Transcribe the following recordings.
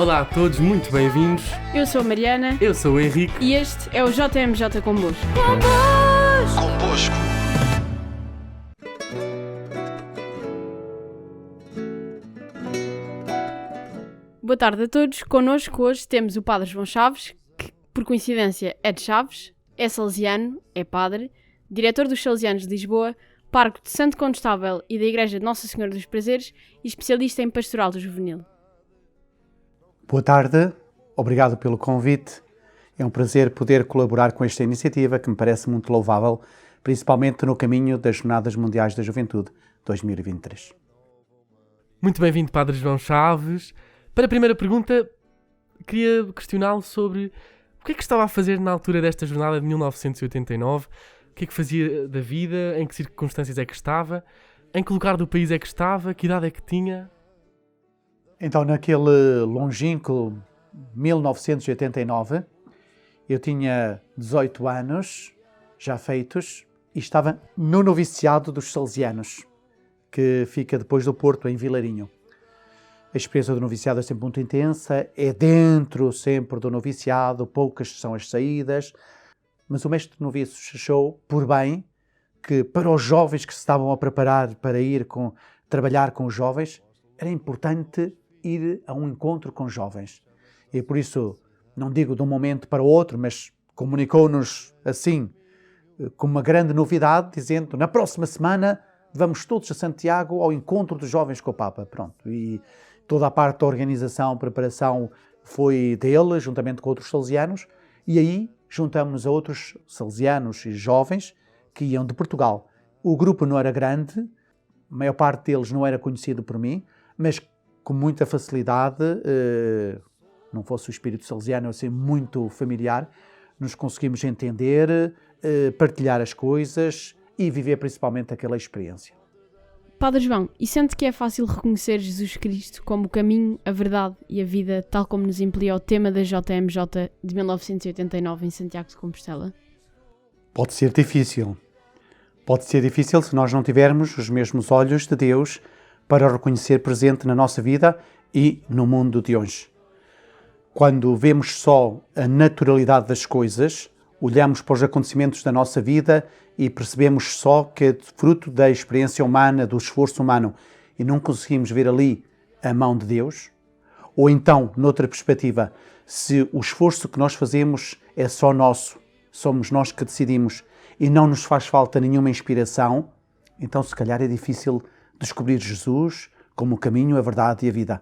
Olá a todos, muito bem-vindos. Eu sou a Mariana. Eu sou o Henrique. E este é o JMJ Convosco. Convosco. Boa tarde a todos. Connosco hoje temos o Padre João Chaves, que por coincidência é de Chaves, é salesiano, é padre, diretor dos Salesianos de Lisboa, pároco de Santo Condestável e da Igreja de Nossa Senhora dos Prazeres e especialista em pastoral juvenil. Boa tarde, obrigado pelo convite. É um prazer poder colaborar com esta iniciativa que me parece muito louvável, principalmente no caminho das Jornadas Mundiais da Juventude 2023. Muito bem-vindo, Padre João Chaves. Para a primeira pergunta, queria questioná-lo sobre o que é que estava a fazer na altura desta jornada de 1989, o que é que fazia da vida, em que circunstâncias é que estava, em que lugar do país é que estava, que idade é que tinha. Então, naquele longínquo 1989, eu tinha 18 anos já feitos e estava no noviciado dos Salesianos, que fica depois do Porto, em Vilarinho. A experiência do noviciado é sempre muito intensa, é dentro sempre do noviciado, poucas são as saídas, mas o mestre de noviços achou por bem que para os jovens que se estavam a preparar para ir trabalhar com os jovens, era importante ir a um encontro com jovens. E por isso, não digo de um momento para o outro, mas comunicou-nos assim, com uma grande novidade, dizendo, na próxima semana vamos todos a Santiago ao encontro dos jovens com o Papa. Pronto. E toda a parte da organização, preparação foi dele, juntamente com outros salesianos, e aí juntamos-nos a outros salesianos e jovens que iam de Portugal. O grupo não era grande, a maior parte deles não era conhecido por mim, mas com muita facilidade, não fosse o espírito salesiano assim muito familiar, nos conseguimos entender, partilhar as coisas e viver principalmente aquela experiência. Padre João, e sente que é fácil reconhecer Jesus Cristo como o caminho, a verdade e a vida, tal como nos impelia o tema da JMJ de 1989 em Santiago de Compostela? Pode ser difícil. Pode ser difícil se nós não tivermos os mesmos olhos de Deus para o reconhecer presente na nossa vida e no mundo de hoje. Quando vemos só a naturalidade das coisas, olhamos para os acontecimentos da nossa vida e percebemos só que é fruto da experiência humana, do esforço humano, e não conseguimos ver ali a mão de Deus, ou então, noutra perspectiva, se o esforço que nós fazemos é só nosso, somos nós que decidimos e não nos faz falta nenhuma inspiração, então se calhar é difícil descobrir Jesus como o caminho, a verdade e a vida.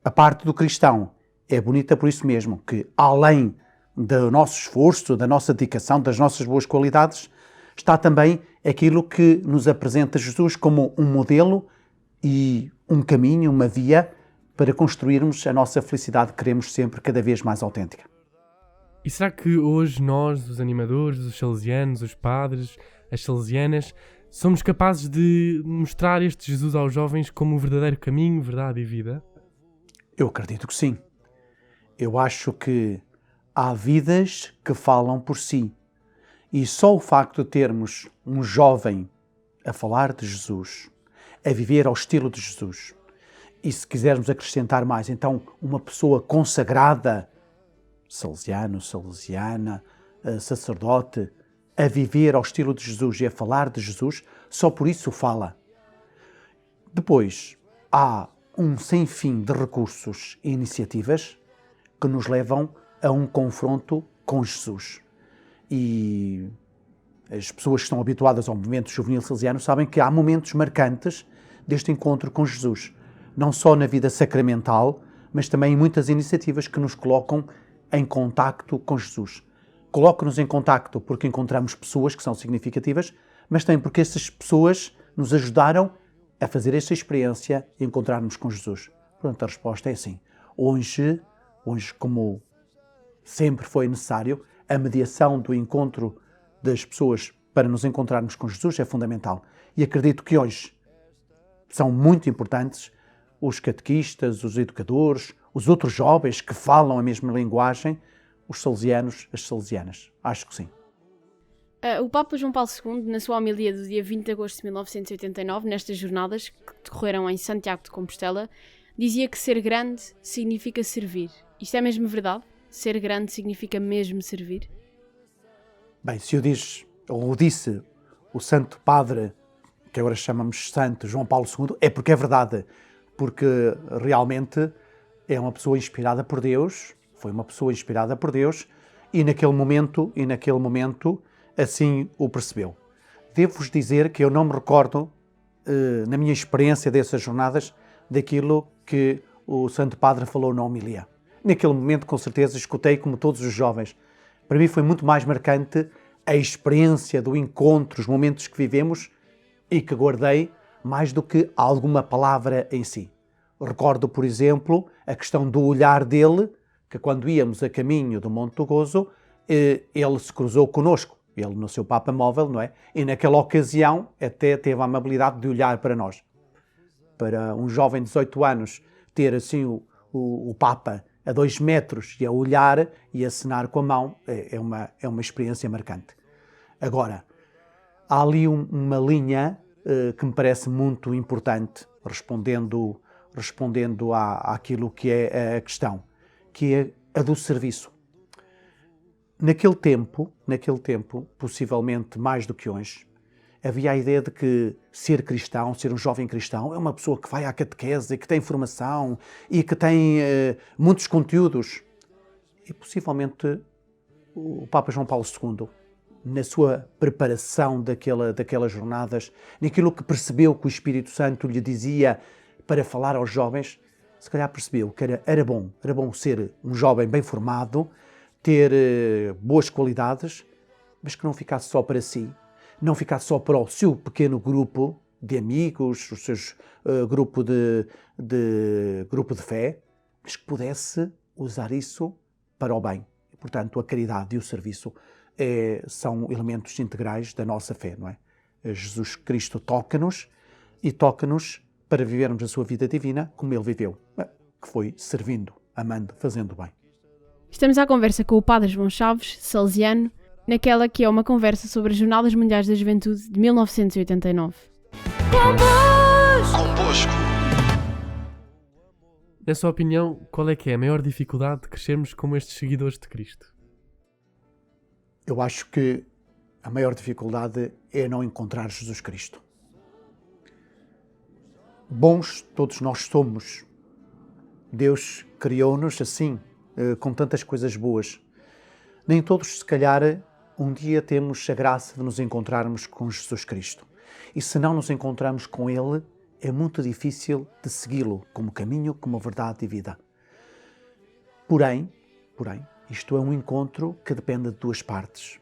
A parte do cristão é bonita por isso mesmo, que além do nosso esforço, da nossa dedicação, das nossas boas qualidades, está também aquilo que nos apresenta Jesus como um modelo e um caminho, uma via para construirmos a nossa felicidade que queremos sempre cada vez mais autêntica. E será que hoje nós, os animadores, os salesianos, os padres, as salesianas, somos capazes de mostrar este Jesus aos jovens como o verdadeiro caminho, verdade e vida? Eu acredito que sim. Eu acho que há vidas que falam por si. E só o facto de termos um jovem a falar de Jesus, a viver ao estilo de Jesus, e se quisermos acrescentar mais, então uma pessoa consagrada, salesiano, salesiana, sacerdote, a viver ao estilo de Jesus e a falar de Jesus, só por isso fala. Depois, há um sem fim de recursos e iniciativas que nos levam a um confronto com Jesus. E as pessoas que estão habituadas ao movimento juvenil salesiano sabem que há momentos marcantes deste encontro com Jesus, não só na vida sacramental, mas também em muitas iniciativas que nos colocam em contacto com Jesus. Colocam-nos em contacto porque encontramos pessoas que são significativas, mas também porque essas pessoas nos ajudaram a fazer esta experiência e encontrarmos com Jesus. Portanto, a resposta é sim. Hoje, como sempre foi necessário, a mediação do encontro das pessoas para nos encontrarmos com Jesus é fundamental. E acredito que hoje são muito importantes os catequistas, os educadores, os outros jovens que falam a mesma linguagem, os salesianos, as salesianas. Acho que sim. O Papa João Paulo II, na sua homilia do dia 20 de agosto de 1989, nestas jornadas que decorreram em Santiago de Compostela, dizia que ser grande significa servir. Isto é mesmo verdade? Ser grande significa mesmo servir? Bem, se o disse o Santo Padre, que agora chamamos Santo João Paulo II, é porque é verdade. Porque realmente é uma pessoa inspirada por Deus, foi uma pessoa inspirada por Deus, e naquele momento assim o percebeu. Devo-vos dizer que eu não me recordo, na minha experiência dessas jornadas, daquilo que o Santo Padre falou na homilia. Naquele momento, com certeza, escutei como todos os jovens. Para mim foi muito mais marcante a experiência do encontro, os momentos que vivemos e que guardei, mais do que alguma palavra em si. Recordo, por exemplo, a questão do olhar dele, que quando íamos a caminho do Monte do Gozo, ele se cruzou connosco, ele no seu Papa móvel, não é? E naquela ocasião até teve a amabilidade de olhar para nós. Para um jovem de 18 anos ter assim o Papa a 2 metros e a olhar e a acenar com a mão, é uma experiência marcante. Agora, há ali uma linha que me parece muito importante, respondendo àquilo que é a questão, que é a do serviço. Naquele tempo, possivelmente mais do que hoje, havia a ideia de que ser cristão, ser um jovem cristão, é uma pessoa que vai à catequese, que tem formação e que tem muitos conteúdos. E possivelmente o Papa João Paulo II, na sua preparação daquelas jornadas, naquilo que percebeu que o Espírito Santo lhe dizia para falar aos jovens, se calhar percebeu que era bom ser um jovem bem formado, ter boas qualidades, mas que não ficasse só para si, não ficasse só para o seu pequeno grupo de amigos, o seu grupo de fé, mas que pudesse usar isso para o bem. E, portanto, a caridade e o serviço são elementos integrais da nossa fé, não é? Jesus Cristo toca-nos e toca-nos para vivermos a sua vida divina como ele viveu, que foi servindo, amando, fazendo bem. Estamos à conversa com o Padre João Chaves, salesiano, naquela que é uma conversa sobre as Jornadas Mundiais da Juventude de 1989. Convosco. Na sua opinião, qual é que é a maior dificuldade de crescermos como estes seguidores de Cristo? Eu acho que a maior dificuldade é não encontrar Jesus Cristo. Bons todos nós somos. Deus criou-nos assim, com tantas coisas boas. Nem todos, se calhar, um dia temos a graça de nos encontrarmos com Jesus Cristo. E se não nos encontrarmos com Ele, é muito difícil de segui-lo como caminho, como verdade e vida. Porém, isto é um encontro que depende de duas partes.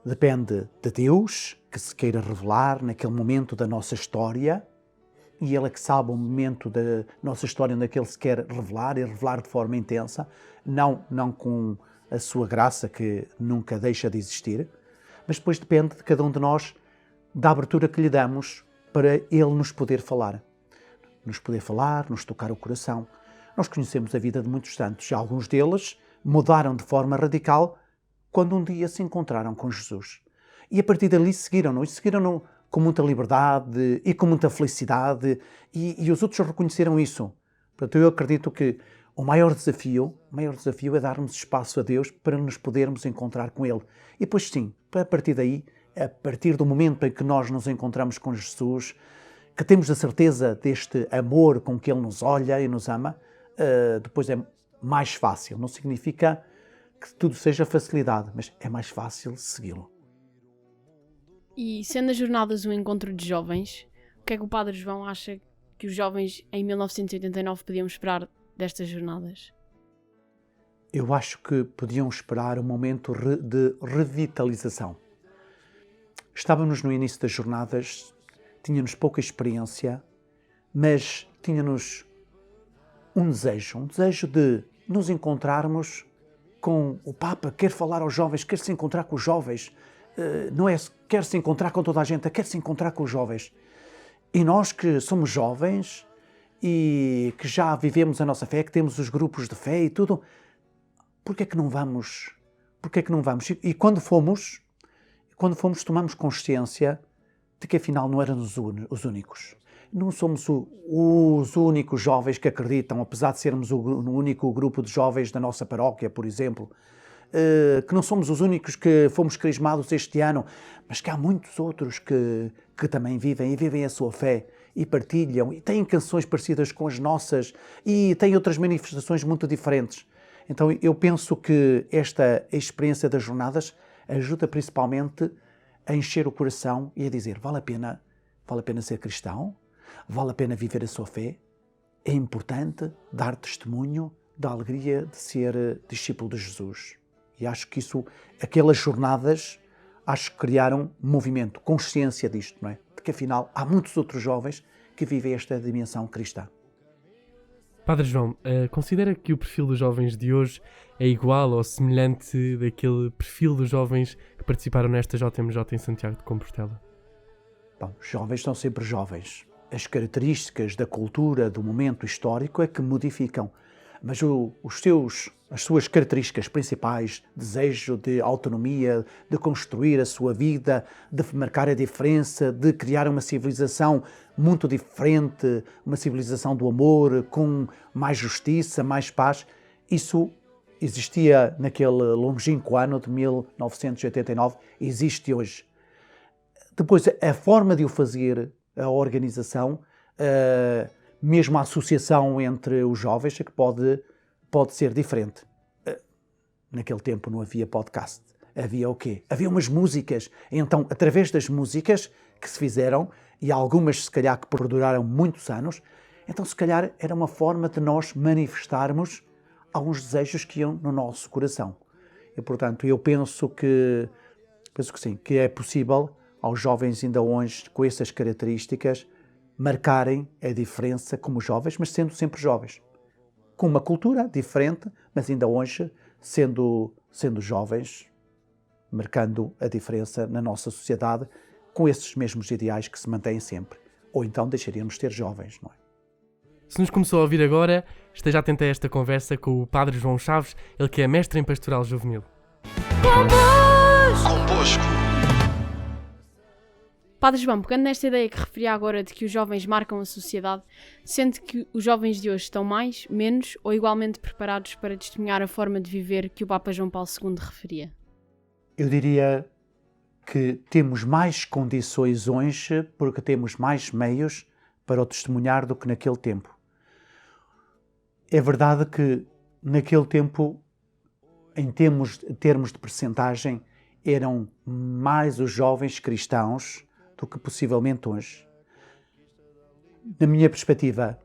Depende de Deus, que se queira revelar naquele momento da nossa história, e Ele é que sabe o momento da nossa história onde Ele se quer revelar, e revelar de forma intensa, não com a sua graça, que nunca deixa de existir, mas depois depende de cada um de nós, da abertura que lhe damos para Ele nos poder falar. Nos tocar o coração. Nós conhecemos a vida de muitos santos, e alguns deles mudaram de forma radical quando um dia se encontraram com Jesus. E a partir dali seguiram-no, com muita liberdade e com muita felicidade, e os outros reconheceram isso. Portanto, eu acredito que o maior desafio é darmos espaço a Deus para nos podermos encontrar com Ele. E depois sim, a partir daí, a partir do momento em que nós nos encontramos com Jesus, que temos a certeza deste amor com que Ele nos olha e nos ama, depois é mais fácil. Não significa que tudo seja facilidade, mas é mais fácil segui-lo. E sendo as jornadas um encontro de jovens, o que é que o Padre João acha que os jovens em 1989 podiam esperar destas jornadas? Eu acho que podiam esperar um momento de revitalização. Estávamos no início das jornadas, tínhamos pouca experiência, mas tínhamos um desejo de nos encontrarmos com o Papa, quer falar aos jovens, quer se encontrar com os jovens, não é quer se encontrar com toda a gente, quer se encontrar com os jovens. E nós que somos jovens e que já vivemos a nossa fé, que temos os grupos de fé e tudo, porquê é que não vamos? E quando fomos, tomamos consciência de que afinal não éramos os únicos. não somos os únicos jovens que acreditam, apesar de sermos o único grupo de jovens da nossa paróquia, por exemplo, que não somos os únicos que fomos crismados este ano, mas que há muitos outros que também vivem a sua fé e partilham, e têm canções parecidas com as nossas e têm outras manifestações muito diferentes. Então eu penso que esta experiência das jornadas ajuda principalmente a encher o coração e a dizer: vale a pena ser cristão, vale a pena viver a sua fé, é importante dar testemunho da alegria de ser discípulo de Jesus. E acho que aquelas jornadas, acho que criaram um movimento, consciência disto, não é? De que afinal há muitos outros jovens que vivem esta dimensão cristã. Padre João, considera que o perfil dos jovens de hoje é igual ou semelhante daquele perfil dos jovens que participaram nesta JMJ em Santiago de Compostela? Bom, os jovens são sempre jovens. As características da cultura, do momento histórico é que modificam. Mas as suas características principais, desejo de autonomia, de construir a sua vida, de marcar a diferença, de criar uma civilização muito diferente, uma civilização do amor, com mais justiça, mais paz, isso existia naquele longínquo ano de 1989, existe hoje. Depois, a forma de o fazer, a organização, mesmo a associação entre os jovens, é que pode ser diferente. Naquele tempo não havia podcast. Havia o quê? Havia umas músicas. Então, através das músicas que se fizeram, e algumas, se calhar, que perduraram muitos anos, então, se calhar, era uma forma de nós manifestarmos alguns desejos que iam no nosso coração. E, portanto, eu penso que sim, que é possível aos jovens ainda hoje, com essas características, marcarem a diferença como jovens, mas sendo sempre jovens. Com uma cultura diferente, mas ainda hoje sendo jovens, marcando a diferença na nossa sociedade, com esses mesmos ideais que se mantêm sempre. Ou então deixaríamos de ter jovens, não é? Se nos começou a ouvir agora, esteja atento a esta conversa com o Padre João Chaves, ele que é mestre em pastoral juvenil. Convosco. Padre João, pegando nesta ideia que referi agora de que os jovens marcam a sociedade, sente que os jovens de hoje estão mais, menos ou igualmente preparados para testemunhar a forma de viver que o Papa João Paulo II referia? Eu diria que temos mais condições hoje porque temos mais meios para o testemunhar do que naquele tempo. É verdade que naquele tempo, em termos de percentagem, eram mais os jovens cristãos do que possivelmente hoje. Na minha perspectiva,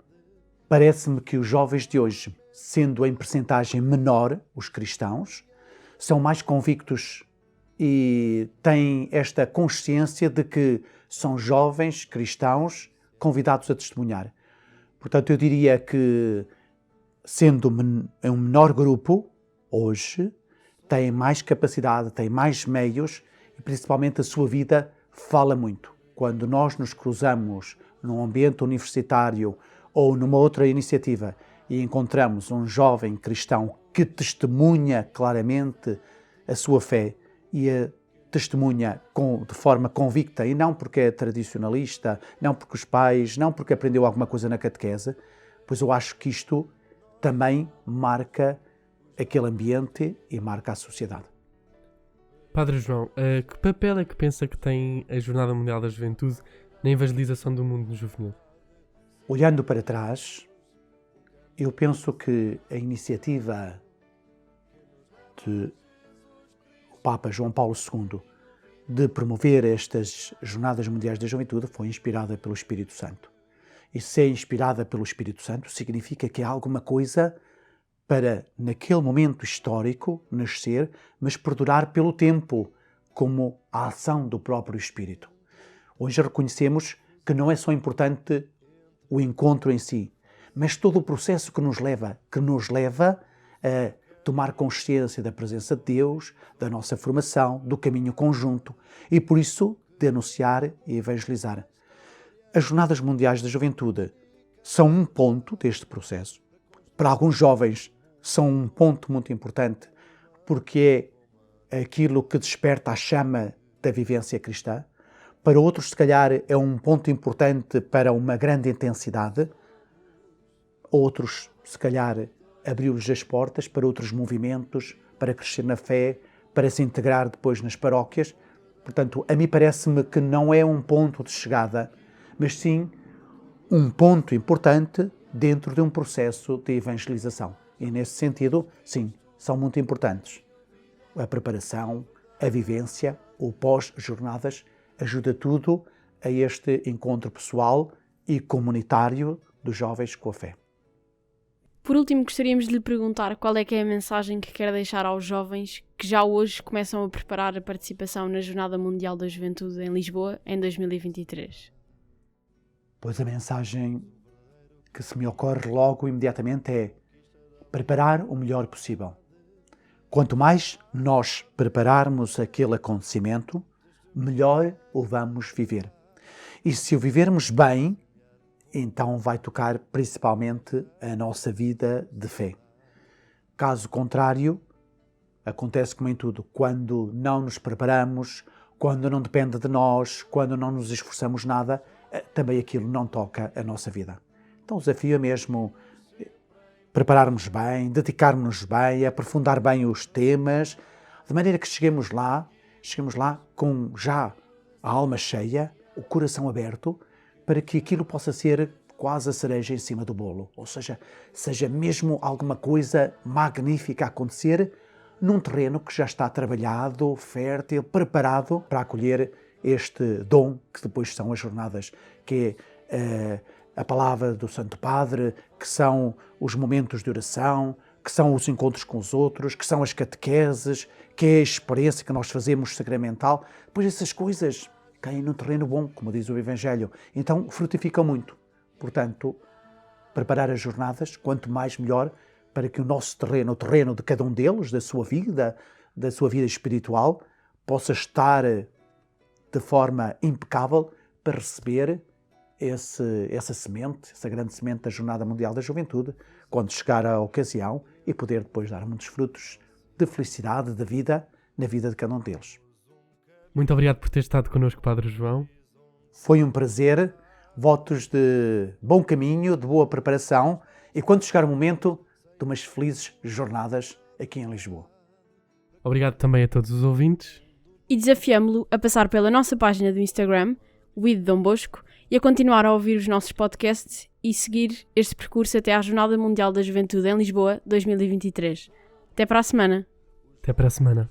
parece-me que os jovens de hoje, sendo em percentagem menor os cristãos, são mais convictos e têm esta consciência de que são jovens cristãos convidados a testemunhar. Portanto, eu diria que, sendo um menor grupo, hoje, têm mais capacidade, têm mais meios e, principalmente, a sua vida fala muito. Quando nós nos cruzamos num ambiente universitário ou numa outra iniciativa e encontramos um jovem cristão que testemunha claramente a sua fé e a testemunha de forma convicta, e não porque é tradicionalista, não porque os pais, não porque aprendeu alguma coisa na catequese, pois eu acho que isto também marca aquele ambiente e marca a sociedade. Padre João, que papel é que pensa que tem a Jornada Mundial da Juventude na evangelização do mundo juvenil? Olhando para trás, eu penso que a iniciativa do Papa João Paulo II de promover estas Jornadas Mundiais da Juventude foi inspirada pelo Espírito Santo. E ser inspirada pelo Espírito Santo significa que há alguma coisa para, naquele momento histórico, nascer, mas perdurar pelo tempo, como a ação do próprio Espírito. Hoje reconhecemos que não é só importante o encontro em si, mas todo o processo que nos leva a tomar consciência da presença de Deus, da nossa formação, do caminho conjunto e, por isso, de anunciar e evangelizar. As Jornadas Mundiais da Juventude são um ponto deste processo. Para alguns jovens, são um ponto muito importante porque é aquilo que desperta a chama da vivência cristã. Para outros, se calhar, é um ponto importante para uma grande intensidade. Outros, se calhar, abriu-lhes as portas para outros movimentos, para crescer na fé, para se integrar depois nas paróquias. Portanto, a mim parece-me que não é um ponto de chegada, mas sim um ponto importante dentro de um processo de evangelização. E nesse sentido, sim, são muito importantes. A preparação, a vivência, o pós-jornadas, ajuda tudo a este encontro pessoal e comunitário dos jovens com a fé. Por último, gostaríamos de lhe perguntar qual é que é a mensagem que quer deixar aos jovens que já hoje começam a preparar a participação na Jornada Mundial da Juventude em Lisboa em 2023. Pois a mensagem que se me ocorre logo imediatamente é preparar o melhor possível. Quanto mais nós prepararmos aquele acontecimento, melhor o vamos viver. E se o vivermos bem, então vai tocar principalmente a nossa vida de fé. Caso contrário, acontece como em tudo, quando não nos preparamos, quando não depende de nós, quando não nos esforçamos nada, também aquilo não toca a nossa vida. Então o desafio é mesmo prepararmos bem, dedicarmos-nos bem, aprofundar bem os temas, de maneira que cheguemos lá com já a alma cheia, o coração aberto, para que aquilo possa ser quase a cereja em cima do bolo. Ou seja mesmo alguma coisa magnífica a acontecer num terreno que já está trabalhado, fértil, preparado para acolher este dom que depois são as jornadas, que é a palavra do Santo Padre, que são os momentos de oração, que são os encontros com os outros, que são as catequeses, que é a experiência que nós fazemos sacramental. Depois essas coisas caem no terreno bom, como diz o Evangelho. Então frutificam muito. Portanto, preparar as jornadas, quanto mais melhor, para que o nosso terreno, o terreno de cada um deles, da sua vida espiritual, possa estar de forma impecável para receber essa semente, essa grande semente da Jornada Mundial da Juventude, quando chegar a ocasião e poder depois dar muitos frutos de felicidade, de vida, na vida de cada um deles. Muito obrigado por ter estado connosco, Padre João. Foi um prazer, votos de bom caminho, de boa preparação e quando chegar o momento, de umas felizes jornadas aqui em Lisboa. Obrigado também a todos os ouvintes. E desafiamo-lo a passar pela nossa página do Instagram, Dom Bosco, e a continuar a ouvir os nossos podcasts e seguir este percurso até à Jornada Mundial da Juventude em Lisboa 2023. Até para a semana! Até para a semana.